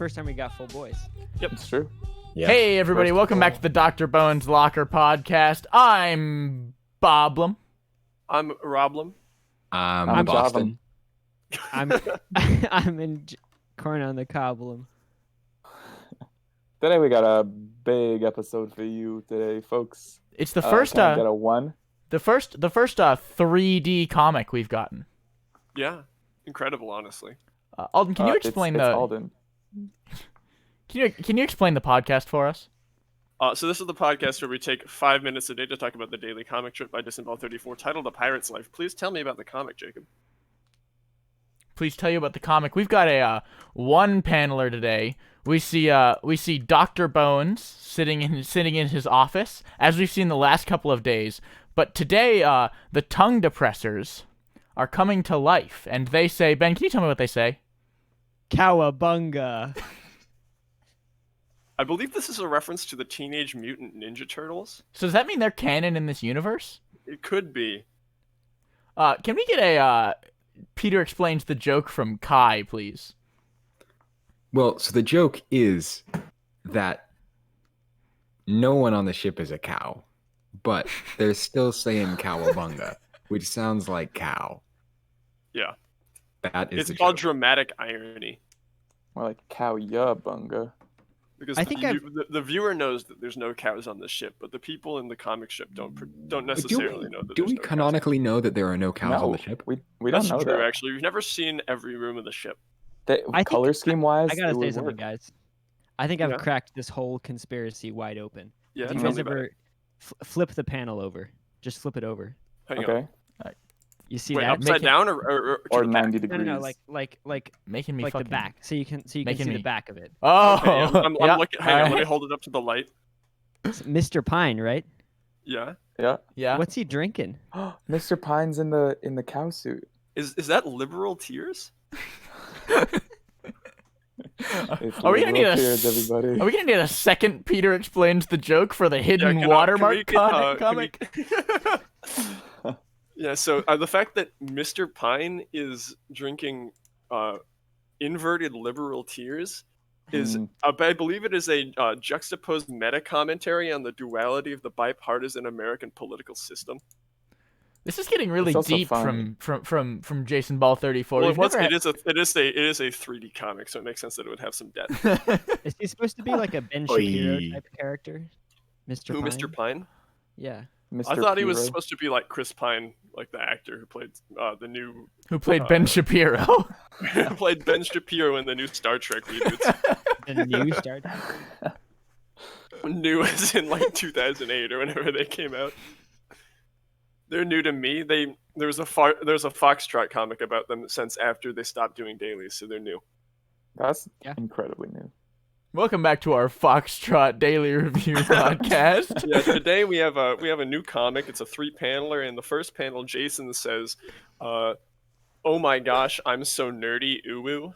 first time we got full boys. Yep, it's true. Yeah. Hey, everybody. Welcome back to the Dr. Bones Locker podcast. I'm Boblum. I'm Roblum. I'm Boston. I'm I'm in corn on the cobbler. Today we got a big episode for you today, folks. It's the first can I get a one? the first 3D comic we've gotten. Yeah, incredible, honestly. Alden, can you explain it's Alden. Can you explain the podcast for us? So this is the podcast where we take 5 minutes a day to talk about the daily comic strip by Disembowel 34 titled A Pirate's Life. Please tell me about the comic, Jacob. Please tell you about the comic. We've got a one paneler today. We see Dr. Bones sitting in his office, as we've seen the last couple of days. But today, the tongue depressors are coming to life, and they say, Ben, can you tell me what they say? Cowabunga. I believe this is a reference to the Teenage Mutant Ninja Turtles. So does that mean they're canon in this universe? It could be. Can we get a Peter explains the joke from Kai, please? Well, so the joke is that no one on the ship is a cow, but they're still saying cowabunga, which sounds like cow. Yeah. That is It's the called joke. dramatic irony. More like Cowabunga. Because I think the viewer knows that there's no cows on the ship, but the people in the comic strip don't necessarily know that Do there's we no cows. canonically know that there are no cows on No, the ship? we don't That's know true, that. actually. We've never seen every room of the ship. Color scheme wise, I gotta it say would something, work. guys. I think I've Yeah. cracked this whole conspiracy wide open. Yeah, Do you tell guys me about ever it. flip the panel over? Just flip it over. Hang on. Okay, You see Wait, that? upside down or to or the back? 90 No, degrees. no, like Making me the fucking back, so you can see Making the me- back of it. Oh, Okay, I'm yeah. looking. Hang on, Alright. let me hold it up to the light. It's Mr. Pine, right? Yeah. Yeah. Yeah. What's he drinking? Mr. Pine's in the cow suit. Is that liberal tears? It's Are we gonna need liberal a tears, everybody? Are we gonna need a second Peter explains the joke for the hidden can watermark we get, comic? Yeah. So the fact that Mr. Pine is drinking inverted liberal tears is, I believe, it is a juxtaposed meta commentary on the duality of the bipartisan American political system. This is getting really It's also deep fun. from Jason Ball 34. Well, We've it never is a 3D comic, so it makes sense that it would have some depth. had- Is he supposed to be like a Ben Oi. Shapiro type character? Mr. Who, Pine? Mr. Pine? Yeah. Mr. I thought he was Piro. supposed to be like Chris Pine, like the actor who played the new Who played Ben Shapiro? played Ben Shapiro in the new Star Trek reboots. The new Star Trek. New as in like 2008 or whenever they came out. They're new to me. There's a Foxtrot comic about them since after they stopped doing dailies, so they're new. That's Yeah. incredibly new. Welcome back to our Foxtrot Daily Review podcast. Yeah, today we have a new comic. It's a 3-paneler. In the first panel, Jason says, "Oh my gosh, I'm so nerdy, ooh."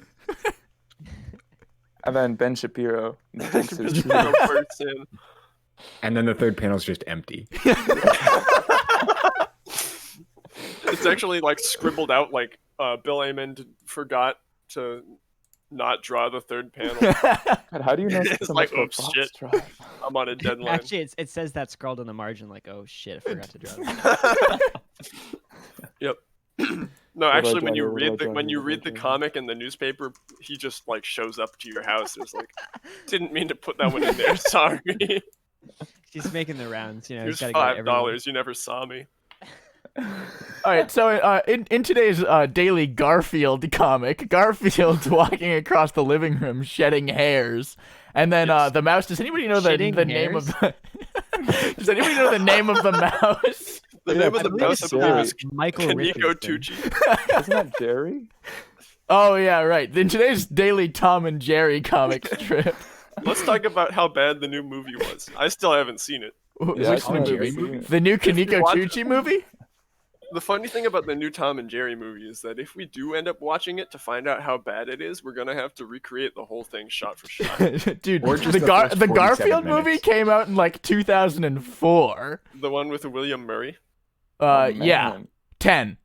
And then Ben Shapiro. thinks it's true. Shapiro bursts in. And then the third panel is just empty. It's actually like scribbled out, like Bill Amond forgot to not draw the third panel. God, how do you know It's so like, much oh, about shit. Foxtrot? I'm on a deadline. Actually, it says that scrawled in the margin, like, oh shit, I forgot to draw that. Yep. No, do I actually, draw when you here? What do I read the draw when here? you What do I read the draw here? comic in the newspaper, he just like shows up to your house. It's like, didn't mean to put that one in there. Sorry. He's making the rounds, you know. Here's He's gotta get everyone. $5. You never saw me. All right, so in today's daily Garfield comic, Garfield's walking across the living room shedding hairs, and then Yes. the mouse. Does anybody know the Shitting name of hairs? the? Does anybody know the name of the mouse? The Yeah, name I of the believe mouse, I it's believe, is Michael Kaneko Richardson. Tucci. Isn't that Jerry? Oh yeah, right. In today's daily Tom and Jerry comic strip. Let's talk about how bad the new movie was. I still haven't seen it. Yeah, Which I new haven't movie? seen it. The new you Kaneko watch- Tucci movie? The funny thing about the new Tom and Jerry movie is that if we do end up watching it to find out how bad it is, we're gonna have to recreate the whole thing shot for shot. Dude, Or just the the first 47 Garfield movie minutes. came out in like 2004. The one with William Murray. Oh, Yeah, man. 10.